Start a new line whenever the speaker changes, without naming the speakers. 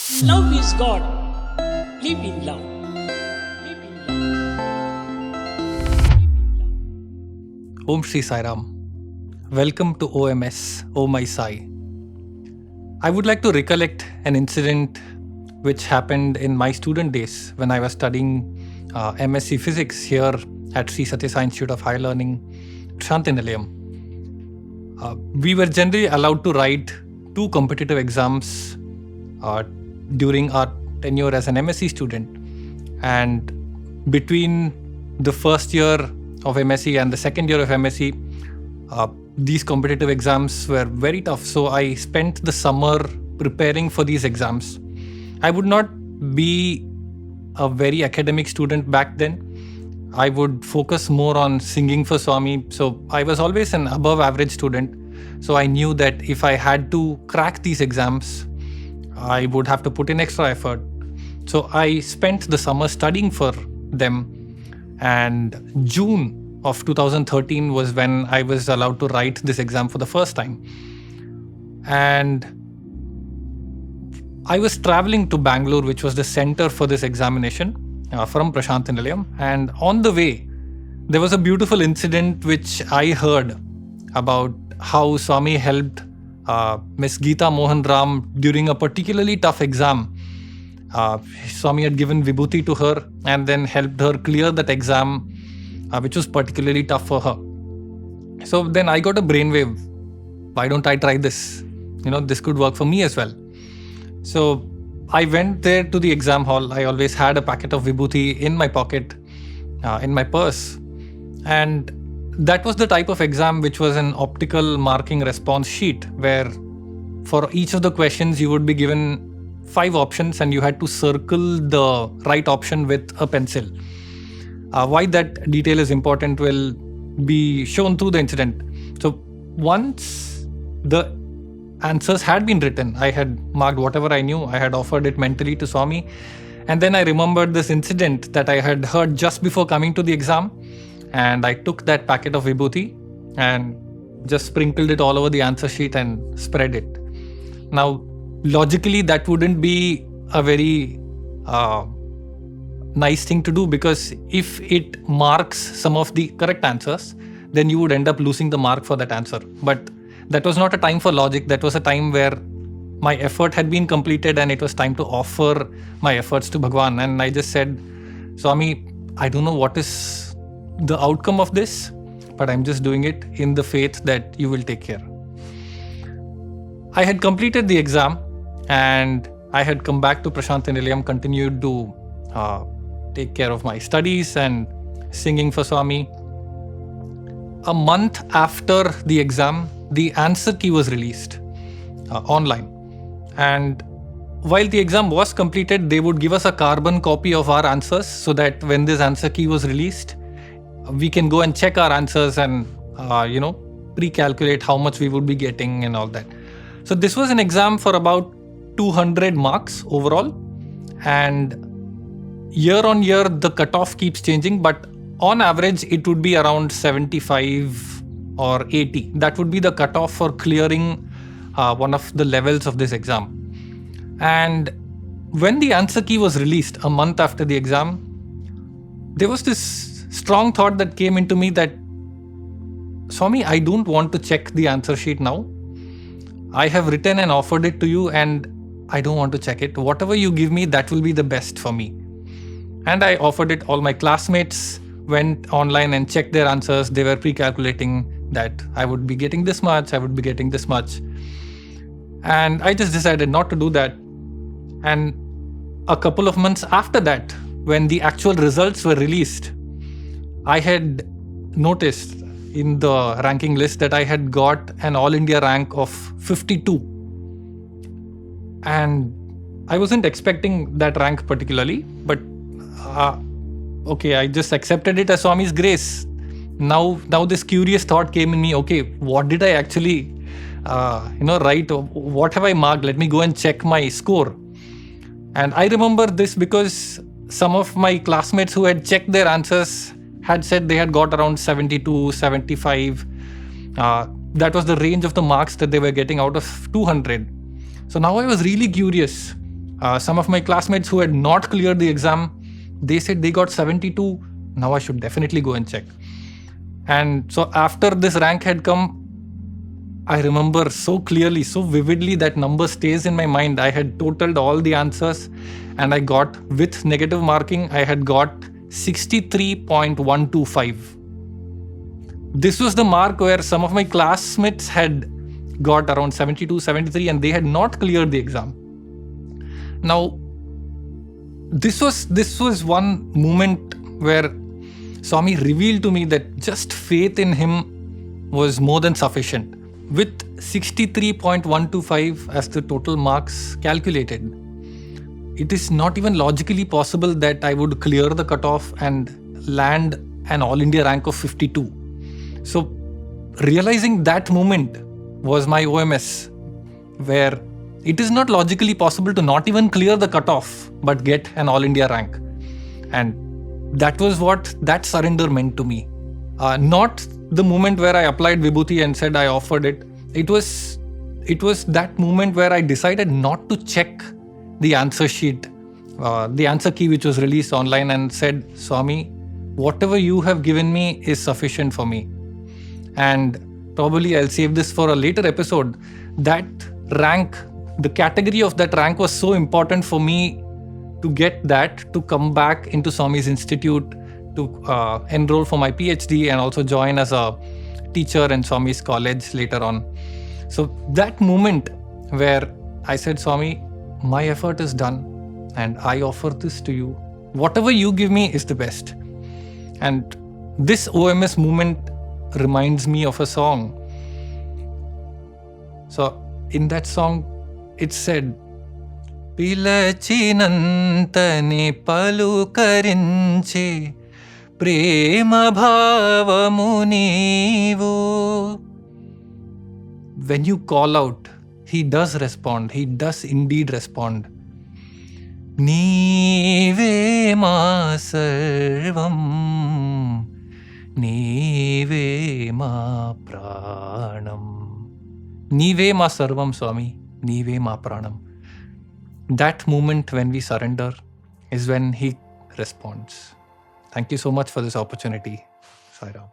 Love is God. Live in love. Live in love. Live in love.
Om Shri Sai Ram. Welcome to OMS, Oh My Sai. I would like to recollect an incident which happened in my student days when I was studying MSE Physics here at Sri Sathya Science Institute of Higher Learning, Prasanthi Nilayam. We were generally allowed to write 2 competitive exams during our tenure as an MSE student. And between the first year of MSE and the second year of MSE, these competitive exams were very tough. So I spent the summer preparing for these exams. I would not be a very academic student back then. I would focus more on singing for Swami. So I was always an above average student. So I knew that if I had to crack these exams, I would have to put in extra effort. So I spent the summer studying for them. And June of 2013 was when I was allowed to write this exam for the first time. And I was traveling to Bangalore, which was the center for this examination, from Prasanthi Nilayam. And on the way, there was a beautiful incident which I heard about how Swami helped Miss Geeta Mohan Ram during a particularly tough exam. Swami had given Vibhuti to her and then helped her clear that exam, which was particularly tough for her. So then I got a brainwave. Why don't I try this? This could work for me as well. So I went there to the exam hall. I always had a packet of Vibhuti in my pocket, in my purse. And that was the type of exam which was an optical marking response sheet, where for each of the questions you would be given 5 options and you had to circle the right option with a pencil. Why that detail is important will be shown through the incident. So once the answers had been written, I had marked whatever I knew, I had offered it mentally to Swami. And then I remembered this incident that I had heard just before coming to the exam. And I took that packet of Vibhuti and just sprinkled it all over the answer sheet and spread it. Now, logically, that wouldn't be a very nice thing to do, because if it marks some of the correct answers, then you would end up losing the mark for that answer. But that was not a time for logic. That was a time where my effort had been completed and it was time to offer my efforts to Bhagawan. And I just said, Swami, I don't know what is the outcome of this, but I'm just doing it in the faith that you will take care. I had completed the exam and I had come back to Prasanthi Nilayam, continued to take care of my studies and singing for Swami. A month after the exam, the answer key was released online. And while the exam was completed, they would give us a carbon copy of our answers so that when this answer key was released, we can go and check our answers and, pre-calculate how much we would be getting and all that. So this was an exam for about 200 marks overall. And year on year, the cutoff keeps changing, but on average, it would be around 75 or 80. That would be the cutoff for clearing one of the levels of this exam. And when the answer key was released a month after the exam, there was this strong thought that came into me that, Swami, I don't want to check the answer sheet now. I have written and offered it to you and I don't want to check it. Whatever you give me, that will be the best for me. And I offered it. All my classmates went online and checked their answers. They were pre-calculating that I would be getting this much, I would be getting this much. And I just decided not to do that. And a couple of months after that, when the actual results were released, I had noticed in the ranking list that I had got an All India rank of 52. And I wasn't expecting that rank particularly, but okay, I just accepted it as Swami's grace. Now this curious thought came in me, okay, what did I actually write? What have I marked? Let me go and check my score. And I remember this because some of my classmates who had checked their answers had said they had got around 72, 75. That was the range of the marks that they were getting out of 200. So now I was really curious. Some of my classmates who had not cleared the exam, they said they got 72. Now I should definitely go and check. And so after this rank had come, I remember so clearly, so vividly, that number stays in my mind. I had totaled all the answers and I got, with negative marking, I had got 63.125. This was the mark where some of my classmates had got around 72, 73 and they had not cleared the exam. Now, this was one moment where Swami revealed to me that just faith in him was more than sufficient. With 63.125 as the total marks calculated, it is not even logically possible that I would clear the cutoff and land an All India rank of 52. So realizing that moment was my OMS, where it is not logically possible to not even clear the cutoff but get an All India rank. And that was what that surrender meant to me. Not the moment where I applied Vibhuti and said I offered it. It was that moment where I decided not to check the answer sheet, the answer key which was released online, and said, Swami, whatever you have given me is sufficient for me. And probably I'll save this for a later episode. That rank, the category of that rank was so important for me to get that, to come back into Swami's Institute, to enroll for my PhD and also join as a teacher in Swami's college later on. So that moment where I said, Swami, my effort is done and I offer this to you. Whatever you give me is the best. And this OMS moment reminds me of a song. So in that song, it said, Pilachinantani palukarinche prema bhavamu neevu. When you call out, he does respond. He does indeed respond. Neeve ma sarvam, neeve ma pranam. Neeve ma sarvam, Swami. Neeve ma pranam. That moment when we surrender is when he responds. Thank you so much for this opportunity. Sai Ram.